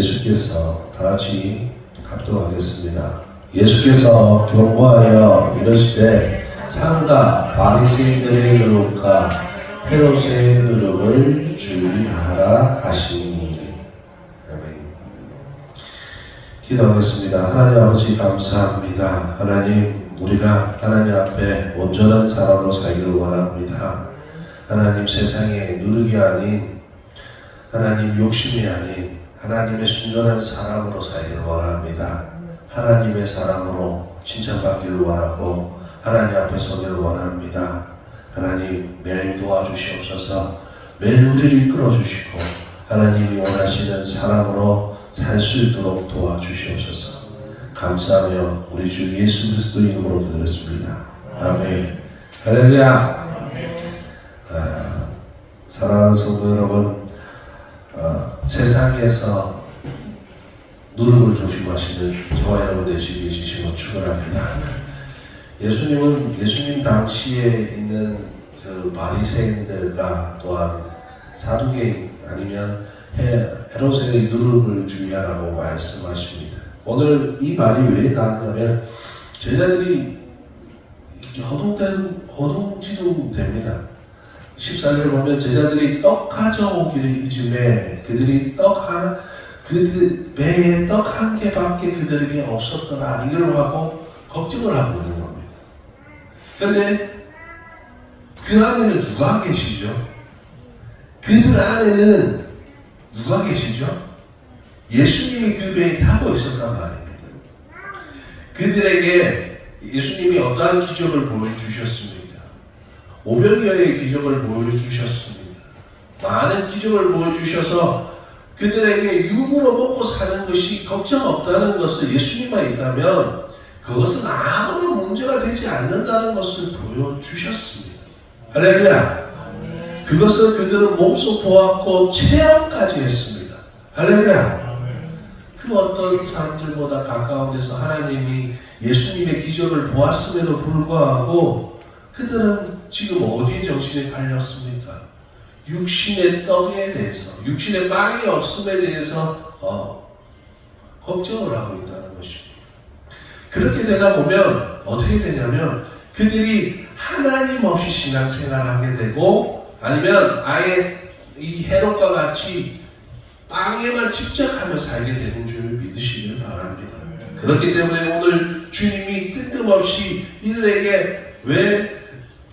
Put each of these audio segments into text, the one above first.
예수께서 다 같이 합독하겠습니다. 예수께서 경고하여 이르시되 상가 바리새인들의 누룩과 헤롯의 누룩을 주의하라 하시니. 아멘. 기도하겠습니다. 하나님 아버지 감사합니다. 하나님, 우리가 하나님 앞에 온전한 사람으로 살기를 원합니다. 하나님, 세상의 누룩이 아닌, 하나님 욕심이 아닌 하나님의 순전한 사람으로 살기를 원합니다. 하나님의 사람으로 칭찬받기를 원하고 하나님 앞에 서기를 원합니다. 하나님, 매일 도와주시옵소서. 매일 우리를 이끌어 주시고 하나님이 원하시는 사람으로 살 수 있도록 도와주시옵소서. 감사하며 우리 주 예수 그리스도 이름으로 기도했습니다. 아멘. 할렐루야. 사랑하는 성도 여러분, 세상에서 누룩을 조심하시는 저와 여러분 되시기 주시고 축원합니다. 예수님 당시에 있는 그 바리새인들과 또한 사두개인 아니면 헤롯의 누룩을 주의하라고 말씀하십니다. 오늘 이 말이 왜 나왔냐면 제자들이 이렇게 허둥지둥 됩니다. 14절을 보면 제자들이 떡 가져오기를 이즘에 그들이 그들 배에 떡 한 개밖에 그들에게 없었더라 이걸 하고 걱정을 하고 있는 겁니다. 그런데 그 안에는 누가 계시죠? 그들 안에는 누가 계시죠? 예수님이 그 배에 타고 있었단 말입니다. 그들에게 예수님이 어떠한 기적을 보여주셨습니까? 500여의 기적을 보여주셨습니다. 많은 기적을 보여주셔서 그들에게 육으로 먹고 사는 것이 걱정 없다는 것을 예수님만 있다면 그것은 아무런 문제가 되지 않는다는 것을 보여주셨습니다. 할렐루야. 그것을 그들은 몸소 보았고 체험까지 했습니다. 할렐루야. 그 어떤 사람들보다 가까운 데서 하나님이 예수님의 기적을 보았음에도 불구하고 그들은 지금 어디에 정신이 팔렸습니까? 육신의 떡에 대해서, 육신의 빵이 없음에 대해서 걱정을 하고 있다는 것입니다. 그렇게 되다 보면 어떻게 되냐면 그들이 하나님 없이 신앙생활하게 되고 아니면 아예 이 헤롯과 같이 빵에만 집착하며 살게 되는 줄 믿으시길 바랍니다. 그렇기 때문에 오늘 주님이 뜬금없이 이들에게 왜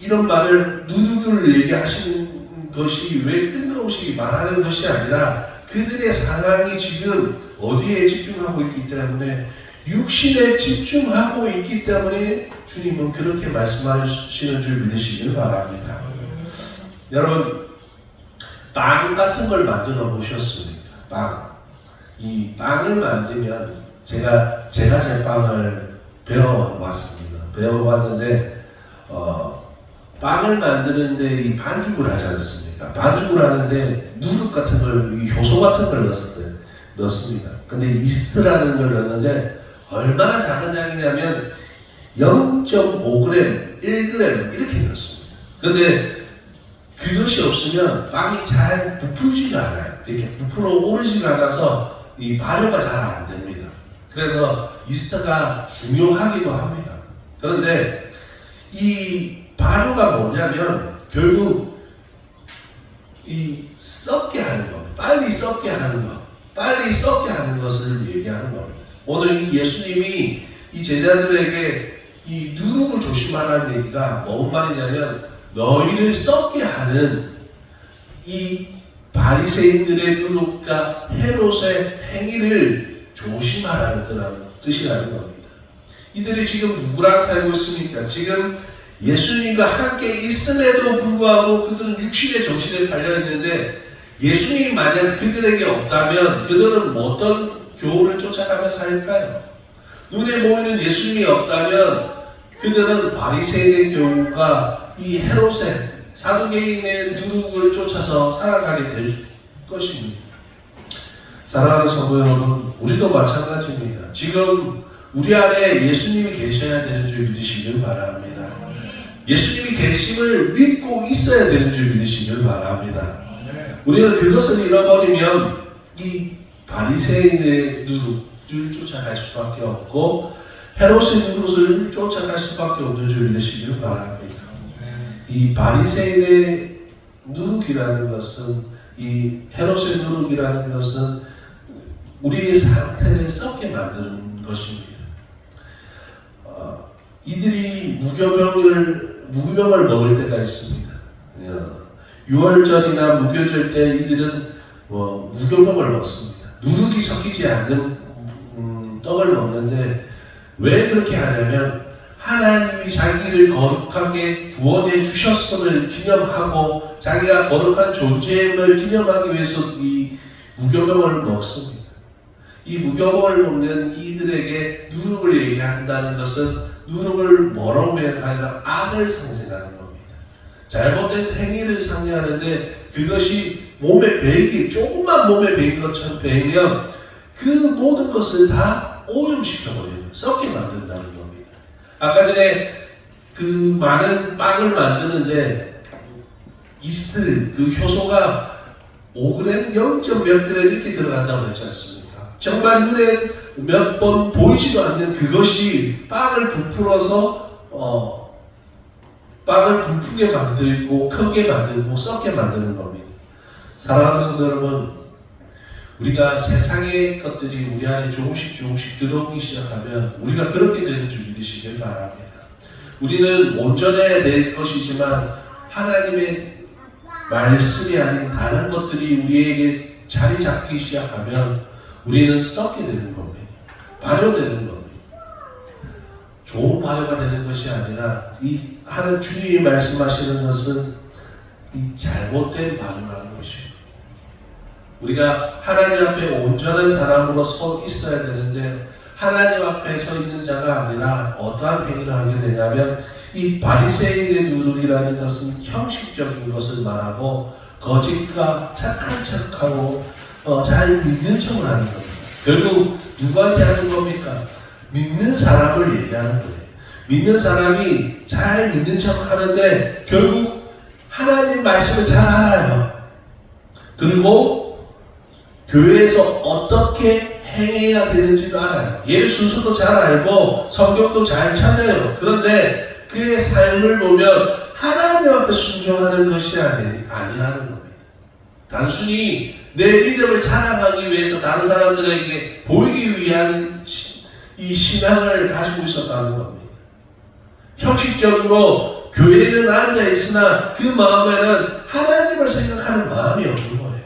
이런 말을 누룩을 얘기하시는 것이 왜 뜬금없이 말하는 것이 아니라 그들의 상황이 지금 어디에 집중하고 있기 때문에 육신에 집중하고 있기 때문에 주님은 그렇게 말씀하시는 줄 믿으시길 바랍니다. 여러분, 빵 같은 걸 만들어 보셨습니까? 빵. 이 빵을 만들면 제가 제 빵을 배워왔습니다. 배워봤는데 빵을 만드는데 이 반죽을 하지 않습니까? 반죽을 하는데 누룩 같은 걸, 이 효소 같은 걸 넣습니다. 근데 이스트라는 걸 넣는데 얼마나 작은 양이냐면 0.5g, 1g 이렇게 넣습니다. 근데 그것이 없으면 빵이 잘 부풀지가 않아요. 이렇게 부풀어 오르지가 않아서 이 발효가 잘 안 됩니다. 그래서 이스트가 중요하기도 합니다. 그런데 이 발효가 뭐냐면 결국 이 썩게 하는 것, 빨리 썩게 하는 것, 빨리 썩게 하는 것을 얘기하는 겁니다. 오늘 이 예수님이 이 제자들에게 이 누룩을 조심하라는 얘기가 뭔 말이냐면 너희를 썩게 하는 이 바리새인들의 누룩과 헤롯의 행위를 조심하라는 뜻이라는 겁니다. 이들이 지금 누구랑 살고 있습니까? 지금 예수님과 함께 있음에도 불구하고 그들은 육신의 정신에 팔려있는데 예수님이 만약 그들에게 없다면 그들은 어떤 교훈을 쫓아가며 살까요? 눈에 보이는 예수님이 없다면 그들은 바리새인의 교훈과 이 헤롯의 사두개인의 누룩을 쫓아서 살아가게 될 것입니다. 사랑하는 성도 여러분, 우리도 마찬가지입니다. 지금 우리 안에 예수님이 계셔야 되는 줄 믿으시길 바랍니다. 예수님이 계심을 믿고 있어야 되는 줄 믿으시길 바랍니다. 우리는 그것을 잃어버리면 이 바리새인의 누룩을 쫓아갈 수밖에 없고 헤롯의 누룩을 쫓아갈 수밖에 없는 줄 믿으시길 바랍니다. 이 바리새인의 누룩이라는 것은, 이 헤롯의 누룩이라는 것은 우리의 상태를 썩게 만드는 것입니다. 이들이 무교병을 먹을 때가 있습니다. 유월절이나 무교절 때 이들은 무교병을 먹습니다. 누룩이 섞이지 않는 떡을 먹는데, 왜 그렇게 하냐면 하나님이 자기를 거룩하게 구원해 주셨음을 기념하고 자기가 거룩한 존재임을 기념하기 위해서 이 무교병을 먹습니다. 이 무교병을 먹는 이들에게 누룩을 얘기한다는 것은 누룩을 뭐라고 얘기하냐, 악을 상징하는 겁니다. 잘못된 행위를 상징하는데, 그것이 몸에 배이기, 조금만 몸에 배인 것처럼 배이면 그 모든 것을 다 오염시켜버려요. 썩게 만든다는 겁니다. 아까 전에 그 많은 빵을 만드는데 이스트, 그 효소가 5g, 0. 몇 g 이렇게 들어간다고 했지 않습니까? 정말 눈에 몇 번 보이지도 않는 그것이 빵을 부풀어서 빵을 부풀게 만들고 크게 만들고 썩게 만드는 겁니다. 사랑하는 성도 여러분, 우리가 세상의 것들이 우리 안에 조금씩 들어오기 시작하면 우리가 그렇게 되는 줄 믿으시길 바랍니다. 우리는 온전해야 될 것이지만 하나님의 말씀이 아닌 다른 것들이 우리에게 자리 잡기 시작하면 우리는 썩게 되는 겁니다. 발효되는 겁니다. 좋은 발효가 되는 것이 아니라 이 하는 주님이 말씀하시는 것은 이 잘못된 발효라는 것입니다. 우리가 하나님 앞에 온전한 사람으로 서 있어야 되는데, 하나님 앞에 서 있는 자가 아니라 어떠한 행위를 하게 되냐면, 이 바리새인의 누룩이라는 것은 형식적인 것을 말하고 거짓과 착한 척하고 잘 믿는 척을 하는 겁니다. 결국 누구한테 하는 겁니까? 믿는 사람을 얘기하는 거예요. 믿는 사람이 잘 믿는 척 하는데 결국 하나님 말씀을 잘 알아요. 그리고 교회에서 어떻게 행해야 되는지도 알아요. 예배 순서도 잘 알고 성경도 잘 찾아요. 그런데 그의 삶을 보면 하나님 앞에 순종하는 것이 아니라는 겁니다. 단순히 내 믿음을 자랑하기 위해서 다른 사람들에게 보이기 위한 이 신앙을 가지고 있었다는 겁니다. 형식적으로 교회에는 앉아 있으나 그 마음에는 하나님을 생각하는 마음이 없는 거예요.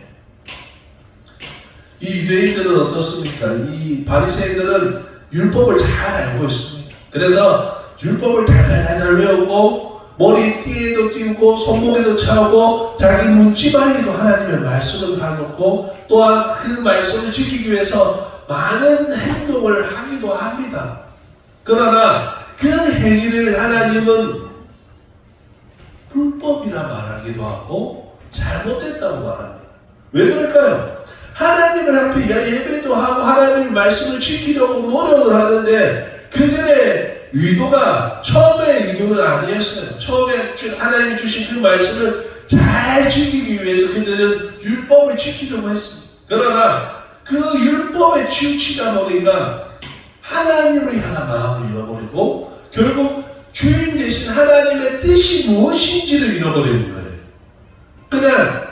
이 유대인들은 어떻습니까? 이 바리새인들은 율법을 잘 알고 있습니다. 그래서 율법을 달달달 외우고 머리 띠에도 띄우고 손목에도 차고 자기 문지방에도 하나님의 말씀을 봐놓고 또한 그 말씀을 지키기 위해서 많은 행동을 하기도 합니다. 그러나 그 행위를 하나님은 불법이라 말하기도 하고 잘못됐다고 말합니다. 왜 그럴까요? 하나님을 앞에 예배도 하고 하나님의 말씀을 지키려고 노력을 하는데 그들의 의도가 처음의 의도는 아니었어요. 처음에 하나님이 주신 그 말씀을 잘 지키기 위해서 그들은 율법을 지키려고 했습니다. 그러나 그 율법에 치우치다 보니까 하나님을 향한 마음을 잃어버리고 결국 주인 대신 하나님의 뜻이 무엇인지를 잃어버리는 거예요. 그냥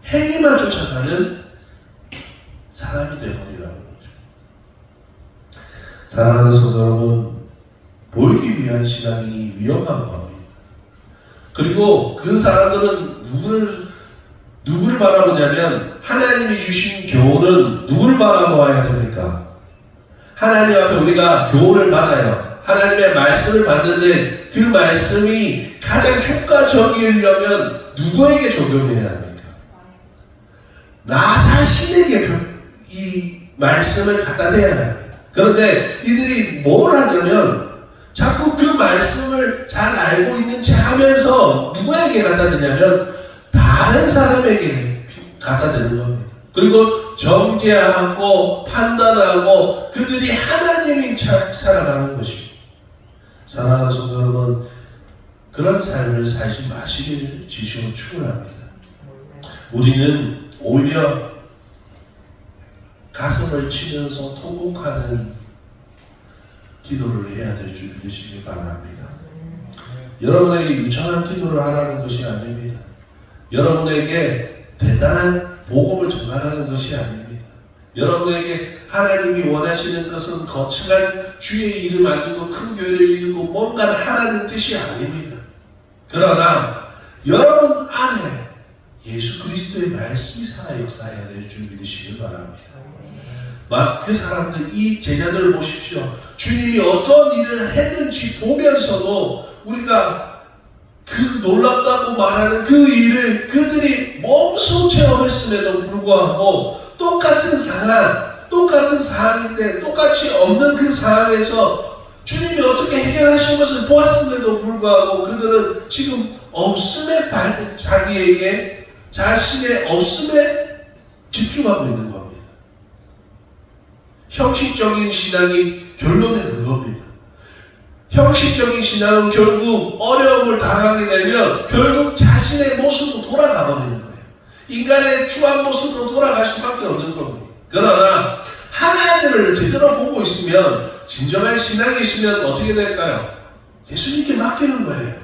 행위만 쫓아가는 사람이 되어버리라는 거죠. 사랑하는 성도 여러분, 보이기 위한 신앙이 위험한 겁니다. 그리고 그 사람들은 누구를 바라보냐면 하나님이 주신 교훈은 누구를 바라보아야 됩니까? 하나님 앞에 우리가 교훈을 받아요. 하나님의 말씀을 받는데 그 말씀이 가장 효과적이려면 누구에게 적용해야 합니까? 나 자신에게 이 말씀을 갖다 대야 합니다. 그런데 이들이 뭘 하냐면 자꾸 그 말씀을 잘 알고 있는 채 하면서 누구에게 갖다 대냐면 다른 사람에게 갖다 대는 겁니다. 그리고 정죄하고 판단하고 그들이 하나님인 척 살아가는 것입니다. 사랑하는 성도 여러분, 그런 삶을 살지 마시기를 지시로 축원합니다. 우리는 오히려 가슴을 치면서 통곡하는 기도를 해야 될 줄 믿으시기 바랍니다. 여러분에게 유창한 기도를 하라는 것이 아닙니다. 여러분에게 대단한 복음을 전하라는 것이 아닙니다. 여러분에게 하나님이 원하시는 것은 거창한 주의 일을 만들고 큰 교회를 이루고 뭔가를 하라는 뜻이 아닙니다. 그러나 여러분 안에 예수 그리스도의 말씀이 살아 역사해야 될 줄 믿으시길 바랍니다. 그 사람들, 이 제자들을 보십시오. 주님이 어떤 일을 했는지 보면서도 우리가 그 놀랍다고 말하는 그 일을 그들이 몸소 체험했음에도 불구하고 똑같은 상황인데 똑같이 없는 그 상황에서 주님이 어떻게 해결하신 것을 보았음에도 불구하고 그들은 지금 없음에 자신의 없음에 집중하고 있는 겁니다. 형식적인 신앙이 결론은 그겁니다. 형식적인 신앙은 결국 어려움을 당하게 되면 결국 자신의 모습으로 돌아가 버리는 거예요. 인간의 추한 모습으로 돌아갈 수밖에 없는 겁니다. 그러나 하나님을 제대로 보고 있으면, 진정한 신앙이 있으면 어떻게 될까요? 예수님께 맡기는 거예요.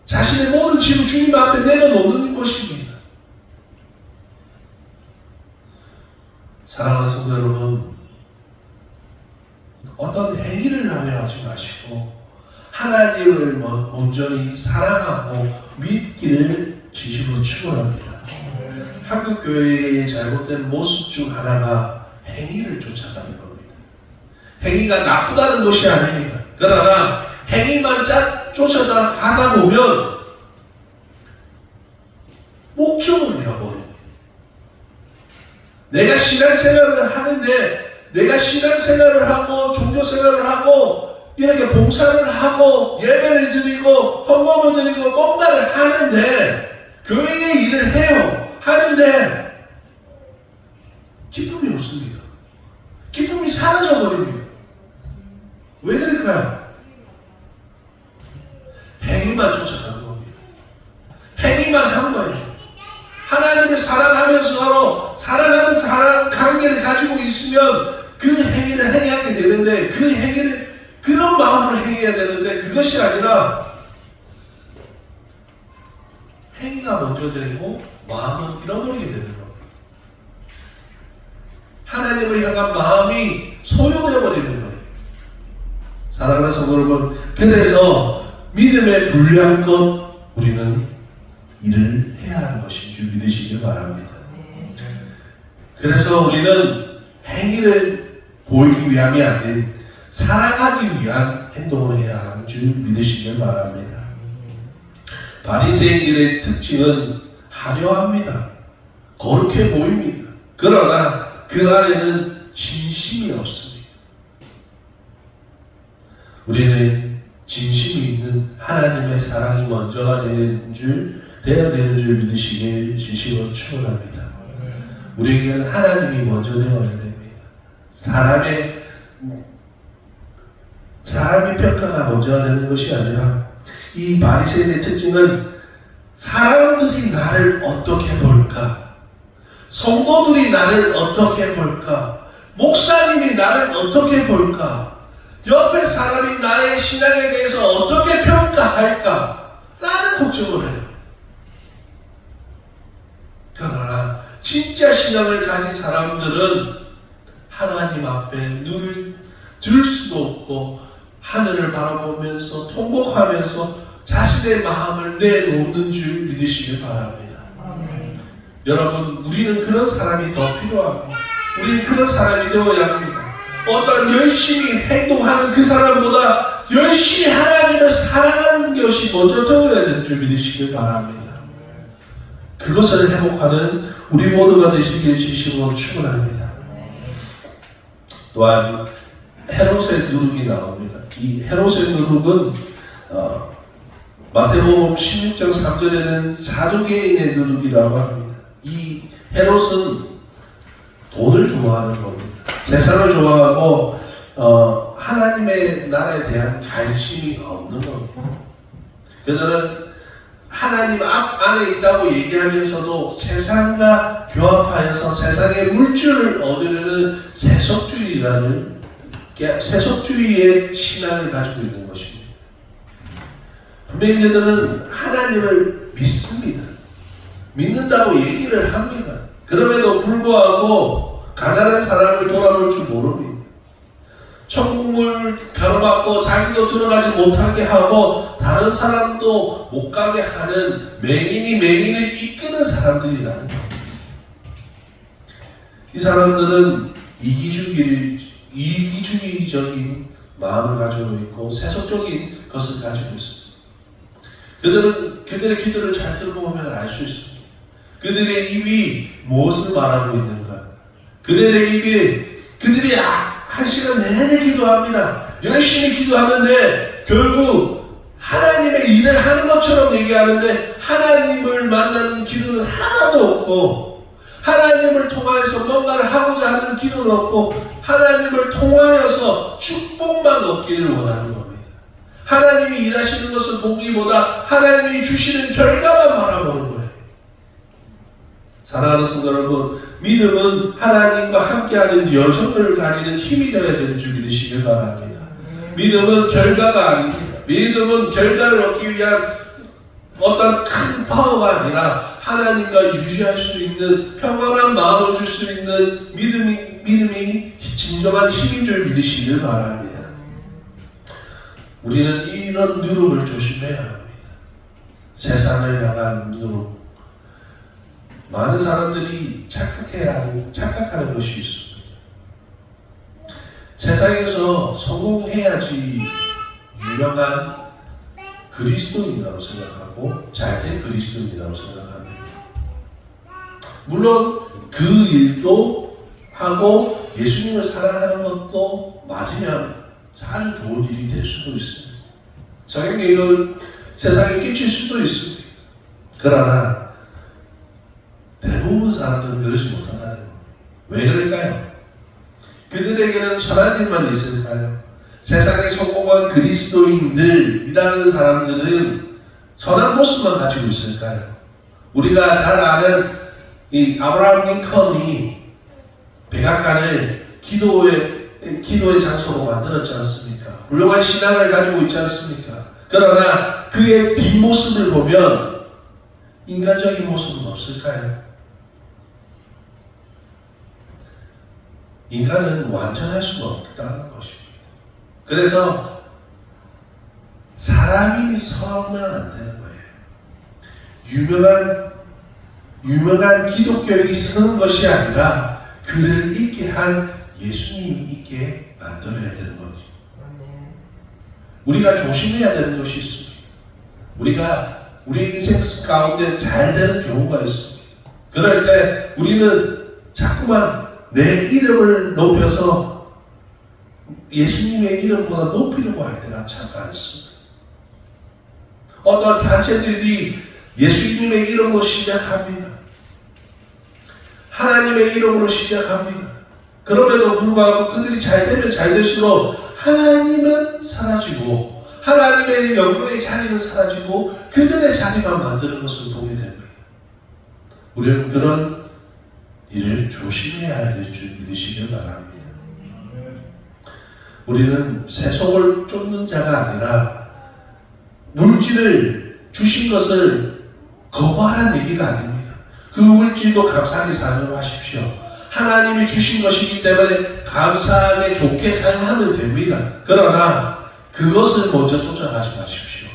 자신의 모든 짐을 주님 앞에 내려놓는 것입니다. 사랑하는 성도 여러분, 어떤 행위를 하려 하지 마시고 하나님을 온전히 사랑하고 믿기를 진심으로 축원합니다. 한국 교회의 잘못된 모습 중 하나가 행위를 쫓아가는 겁니다. 행위가 나쁘다는 것이 아닙니다. 그러나 행위만 쫓아가다 보면 목적을 잃어버립니다. 내가 신앙생활을 하는데, 내가 신앙생활을 하고 종교생활을 하고 이렇게 봉사를 하고 예배를 드리고 헌금을 드리고 뭔가를 하는데, 교회의 일을 해요. 하는데 기쁨이 없습니다. 기쁨이 사라져버립니다. 왜 그럴까요? 행위만 쫓아가는 겁니다. 행위만 한 거예요. 하나님을 사랑하면서 사랑하는 사랑 관계를 가지고 있으면 그 행위를 행하게 되는데, 그 행위를 그런 마음으로 행해야 되는데, 그것이 아니라 행위가 먼저 되고 마음은 잃어버리게 되는 겁니다. 하나님을 향한 마음이 소용해버리는 거예요. 사랑하는 성도 여러분, 그래서 믿음에 불리한 것 우리는 일을 해야 하는 것인 줄 믿으시길 바랍니다. 그래서 우리는 행위를 보이기 위함이 아닌 사랑하기 위한 행동을 해야 하는 줄 믿으시길 바랍니다. 바리새인들의 특징은 화려합니다. 거룩해 보입니다. 그러나 그 안에는 진심이 없습니다. 우리는 진심이 있는 하나님의 사랑이 먼저가 되어야 되는 줄 믿으시길 진심으로 축원합니다. 우리에게는 하나님이 먼저 되어야 됩니다. 사람의 평가가 먼저가 되는 것이 아니라, 이 바리새인의 특징은 사람들이 나를 어떻게 볼까? 성도들이 나를 어떻게 볼까? 목사님이 나를 어떻게 볼까? 옆에 사람이 나의 신앙에 대해서 어떻게 평가할까? 라는 걱정을 해요. 그러나 진짜 신앙을 가진 사람들은 하나님 앞에 눈을 들 수도 없고 하늘을 바라보면서 통곡하면서 자신의 마음을 내놓는 줄 믿으시길 바랍니다. 여러분, 우리는 그런 사람이 더 필요합니다. 우리는 그런 사람이 되어야 합니다. 어떤 열심히 행동하는 그 사람보다 열심히 하나님을 사랑하는 것이 먼저 되어야 되는 줄 믿으시길 바랍니다. 그것을 회복하는 우리 모두가 되시길 진심으로 축원합니다. 또한 헤롯의 누룩이 나옵니다. 이 헤롯의 누룩은 마태복음 16장 3절에는 사두개인의 누룩이라고 합니다. 이 헤롯은 돈을 좋아하는 겁니다. 세상을 좋아하고 하나님의 나라에 대한 관심이 없는 겁니다. 그들은 하나님 앞 안에 있다고 얘기하면서도 세상과 교합하여서 세상의 물질을 얻으려는 세속주의의 신앙을 가지고 있는 것입니다. 분명히 저들은 하나님을 믿습니다. 믿는다고 얘기를 합니다. 그럼에도 불구하고 가난한 사람을 돌아볼 줄 모릅니다. 천국을 가로막고 자기도 들어가지 못하게 하고 다른 사람도 못 가게 하는 맹인이 맹인을 이끄는 사람들이라는 겁니다. 이 사람들은 이기주의적인 마음을 가지고 있고 세속적인 것을 가지고 있습니다. 그들은 그들의 기도를 잘 들어보면 알 수 있습니다. 그들의 입이 무엇을 말하고 있는가? 그들이 한 시간 내내 기도합니다. 열심히 기도하는데 결국 하나님의 일을 하는 것처럼 얘기하는데 하나님을 만나는 기도는 하나도 없고 하나님을 통하여서 뭔가를 하고자 하는 기도는 없고 하나님을 통하여서 축복만 얻기를 원하는 겁니다. 하나님이 일하시는 것을 보기보다 하나님이 주시는 결과만 바라보는 거예요. 사랑하는 성도 여러분, 믿음은 하나님과 함께하는 여정을 가지는 힘이 되어야 되는 줄 믿으시길 바랍니다. 믿음은 결과가 아닙니다. 믿음은 결과를 얻기 위한 어떤 큰 파워가 아니라 하나님과 유지할 수 있는 평안한 마음을 줄 수 있는 믿음이 진정한 힘인 줄 믿으시길 바랍니다. 우리는 이런 누룩을 조심해야 합니다. 세상을 향한 누룩. 많은 사람들이 착각하는 것이 있습니다. 세상에서 성공해야지 유명한 그리스도인이라고 생각하고 잘된 그리스도인이라고 생각합니다. 물론 그 일도 하고 예수님을 사랑하는 것도 맞으면 잘 좋은 일이 될 수도 있습니다. 성경계획을 세상에 끼칠 수도 있습니다. 그러나 대부분 사람들은 그러지 못한다는 거예요. 왜 그럴까요? 그들에게는 선한 일만 있을까요? 세상에 성공한 그리스도인들이라는 사람들은 선한 모습만 가지고 있을까요? 우리가 잘 아는 이 아브라함 링컨이 백악관을 기도의 장소로 만들었지 않습니까? 훌륭한 신앙을 가지고 있지 않습니까? 그러나 그의 뒷모습을 보면 인간적인 모습은 없을까요? 인간은 완전할 수가 없다는 것입니다. 그래서 사람이 서면 안 되는 거예요. 유명한 기독교인이 서는 것이 아니라 그를 있게 한 예수님이 있게 만들어야 되는 거죠. 우리가 조심해야 되는 것이 있습니다. 우리가 우리 인생 가운데 잘 되는 경우가 있습니다. 그럴 때 우리는 자꾸만 내 이름을 높여서 예수님의 이름보다 높이려고 할 때가 참 많습니다. 어떤 단체들이 예수님의 이름으로 시작합니다. 하나님의 이름으로 시작합니다. 그럼에도 불구하고 그들이 잘 되면 잘 될수록 하나님은 사라지고 하나님의 영광의 자리는 사라지고 그들의 자리만 만드는 것을 보게 됩니다. 우리는 그런 일을 조심해야 될 줄 믿으시길 바랍니다. 우리는 세속을 쫓는 자가 아니라 물질을 주신 것을 거부하는 얘기가 아닙니다. 그 물질도 감사하게 사용하십시오. 하나님이 주신 것이기 때문에 감사하게 좋게 사용하면 됩니다. 그러나 그것을 먼저 쫓아가지 마십시오.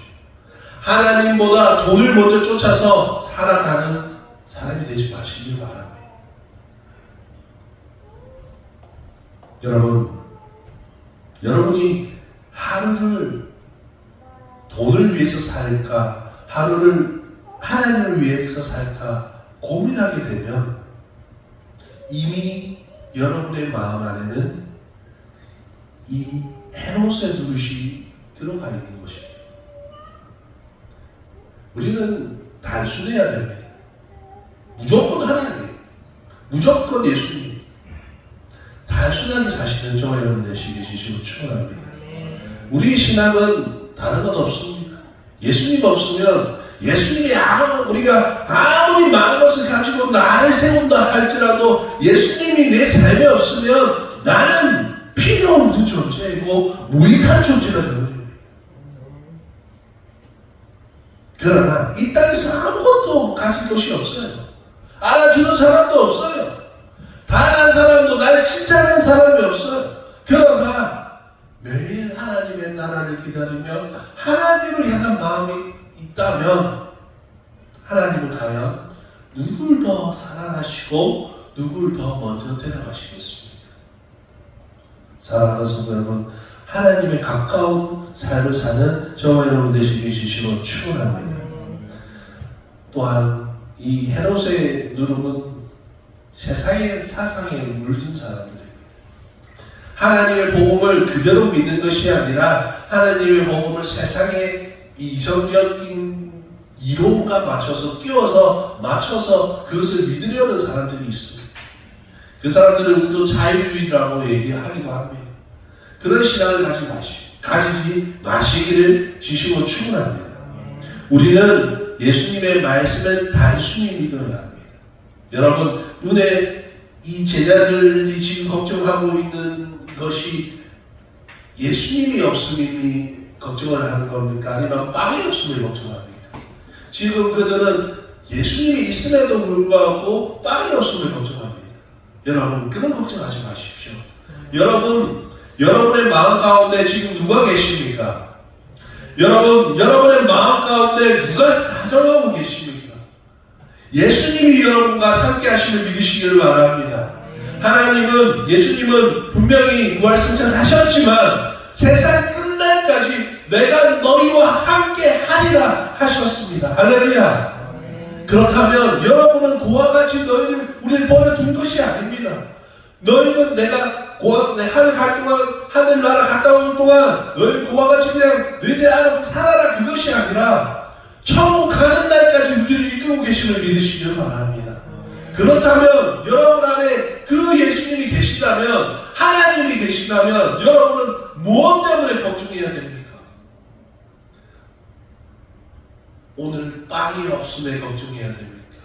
하나님보다 돈을 먼저 쫓아서 살아가는 사람이 되지 마시길 바랍니다. 여러분이 하루를 돈을 위해서 살까, 하루를 하나님을 위해서 살까 고민하게 되면 이미 여러분의 마음 안에는 이 헤롯의 노릇이 들어가 있는 것입니다. 우리는 단순해야 됩니다. 무조건 하나님, 무조건 예수님. 단순하게 사시는 저와 여러분 되시기 진심으로 축원합니다. 우리 신앙은 다른 것 없습니다. 예수님 없으면 예수님이 우리가 아무리 많은 것을 가지고 나를 세운다 할지라도 예수님이 내 삶에 없으면 나는 필요 없는 존재이고 무익한 존재가 되거든요. 그러나 이 땅에서 아무것도 가질 것이 없어요. 알아주는 사람도 없어요. 단 한 사람도 나를 칭찬하는 사람이 없어요. 그러나 매일 하나님의 나라를 기다리며 하나님을 향한 마음이 있다면 하나님은 과연 누굴 더 사랑하시고 누굴 더 먼저 데려가시겠습니까? 사랑하는 성도 여러분, 하나님의 가까운 삶을 사는 저와 여러분 되시기 주시고 축원합니다. 또한 이 헤롯의 누름은 세상의 사상에 물든 사람들입니다. 하나님의 복음을 그대로 믿는 것이 아니라 하나님의 복음을 세상의 이성적인 이론과 맞춰서 그것을 믿으려는 사람들이 있습니다. 그 사람들은 우리도 자유주의라고 얘기하기도 합니다. 그런 신앙을 가지지 마시기를 주시고 축원합니다. 우리는 예수님의 말씀을 단순히 믿어야 합니다. 여러분, 눈에 이 제자들이 지금 걱정하고 있는 것이 예수님이 없음이 걱정을 하는 겁니까? 아니면 빵이 없음을 걱정합니까? 지금 그들은 예수님이 있음에도 불구하고 빵이 없음을 걱정합니다. 여러분, 그런 걱정하지 마십시오. 여러분의 마음 가운데 지금 누가 계십니까? 여러분의 마음 가운데 누가 사정하고 계십니까? 예수님이 여러분과 함께 하심을 믿으시기를 바랍니다. 예수님은 분명히 부활승천 하셨지만 세상 끝날까지 내가 너희와 함께 하리라 하셨습니다. 할렐루야. 그렇다면 여러분은 그와 같이 우리를 버려둔 것이 아닙니다. 너희는 내가 하늘 갈 동안, 하늘나라 갔다 올 동안 너희 그와 같이 그냥 너희들 알아서 살아라, 그것이 아니라 천국 가는 날까지 우리를 이끌고 계심을 믿으시길 바랍니다. 그렇다면 여러분 안에 그 예수님이 계시다면, 하나님이 계시다면 여러분은 무엇 때문에 걱정해야 됩니까? 오늘 빵이 없음에 걱정해야 됩니까?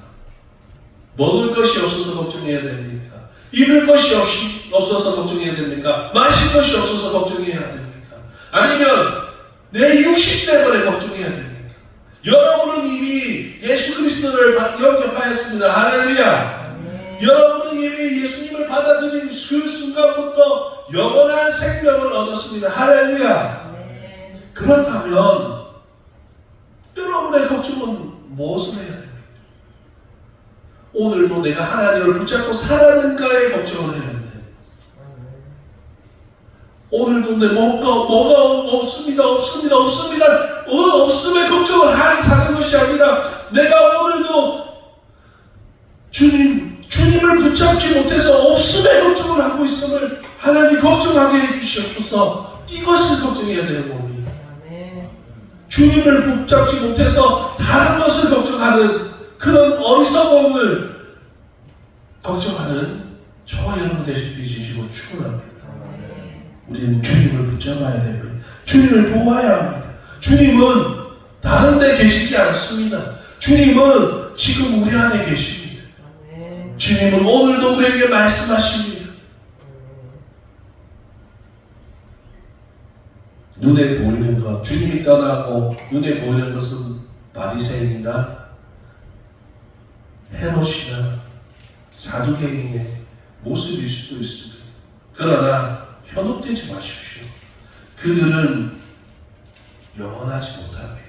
먹을 것이 없어서 걱정해야 됩니까? 입을 것이 없어서 걱정해야 됩니까? 마실 것이 없어서 걱정해야 됩니까? 아니면 내 육신 때문에 걱정해야 됩니까? 여러분은 이미 예수 그리스도를 영접하였습니다. 할렐루야. 여러분은 이미 예수님을 받아들인 그 순간부터 영원한 생명을 얻었습니다. 할렐루야. 그렇다면 여러분의 걱정은 무엇을 해야 됩니까? 오늘도 내가 하나님을 붙잡고 살았는가에 걱정을 해야 됩니다. 오늘도 내 뭐가 없습니다. 없음에 걱정을 하니 사는 것이 아니라 내가 오늘도 주님을 붙잡지 못해서 없음에 걱정을 하고 있음을 하나님 걱정하게 해주시옵소서. 이것을 걱정해야 되는 겁니다. 주님을 붙잡지 못해서 다른 것을 걱정하는 그런 어리석음을 걱정하는 저와 여러분 되시기 주시고 축원합니다. 우리는 주님을 붙잡아야 됩니다. 주님을 보아야 합니다. 주님은 다른 데 계시지 않습니다. 주님은 지금 우리 안에 계십니다. 주님은 오늘도 우리에게 말씀하십니다. 눈에 보이는 것, 주님이 떠나고 눈에 보이는 것은 바리새인이나 헤롯이나 사두개인의 모습일 수도 있습니다. 그러나 현혹되지 마십시오. 그들은 영원하지 못합니다.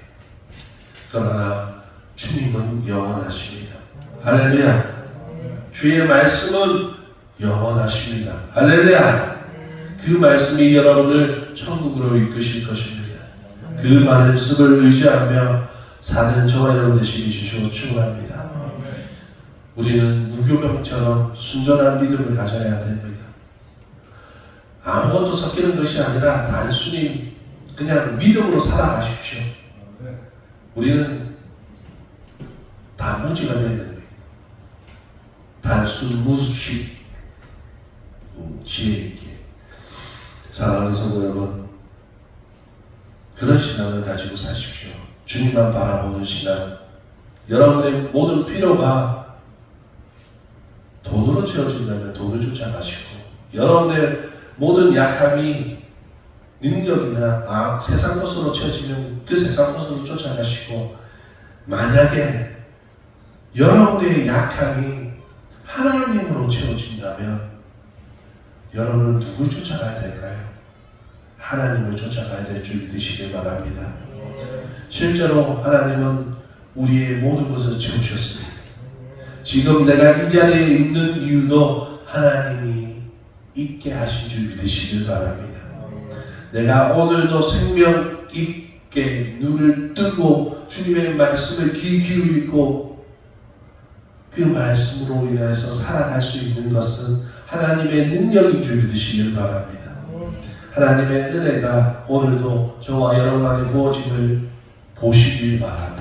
그러나 주님은 영원하십니다. 할렐루야. 주의 말씀은 영원하십니다. 할렐루야. 그 말씀이 여러분을 천국으로 이끄실 것입니다. 그 말씀을 의지하며 사는 저와 여러분 되시기 주시고 축원합니다. 우리는 무교병처럼 순전한 믿음을 가져야 됩니다. 아무것도 섞이는 것이 아니라 단순히 그냥 믿음으로 살아가십시오. 우리는 단무지가 되어야 됩니다. 단순 무식 지혜 있게. 사랑하는 성도 여러분, 그런 신앙을 가지고 사십시오. 주님만 바라보는 신앙, 여러분의 모든 필요가 돈으로 채워진다면 돈을 쫓아가시고, 여러분의 모든 약함이 능력이나 세상 것으로 채워지면 그 세상 것으로 쫓아가시고, 만약에 여러분의 약함이 하나님으로 채워진다면 여러분은 누굴 쫓아가야 될까요? 하나님을 쫓아가야 될 줄 믿으시길 바랍니다. 실제로 하나님은 우리의 모든 것을 채우셨습니다. 지금 내가 이 자리에 있는 이유도 하나님이 있게 하신 줄 믿으시길 바랍니다. 내가 오늘도 생명 있게 눈을 뜨고 주님의 말씀을 귀 기울이고 그 말씀으로 인해서 살아갈 수 있는 것은 하나님의 능력인 줄 믿으시길 바랍니다. 하나님의 은혜가 오늘도 저와 여러분에게 부어짐을 보시길 바랍니다.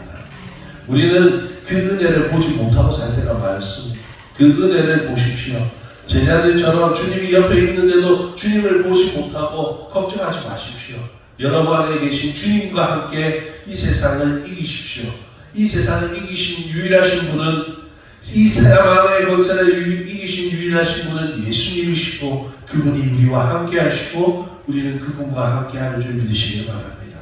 우리는 그 은혜를 보지 못하고 살 때가 많습니다. 그 은혜를 보십시오. 제자들처럼 주님이 옆에 있는데도 주님을 보지 못하고 걱정하지 마십시오. 여러분 안에 계신 주님과 함께 이 세상을 이기십시오. 이 세상을 이기신 유일하신 분은, 이 세상 안의 권세를 이기신 유일하신 분은 예수님이시고, 그분이 우리와 함께 하시고 우리는 그분과 함께 하는 줄 믿으시길 바랍니다.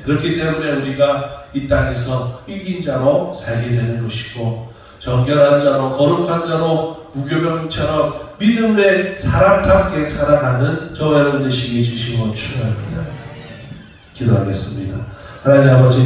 그렇기 때문에 우리가 이 땅에서 이긴 자로 살게 되는 것이고, 정결한 자로, 거룩한 자로, 무교병처럼 믿음의 사람답게 살아가는 저와 여러분 되시기 주시고 축원합니다. 기도하겠습니다. 하나님 아버지,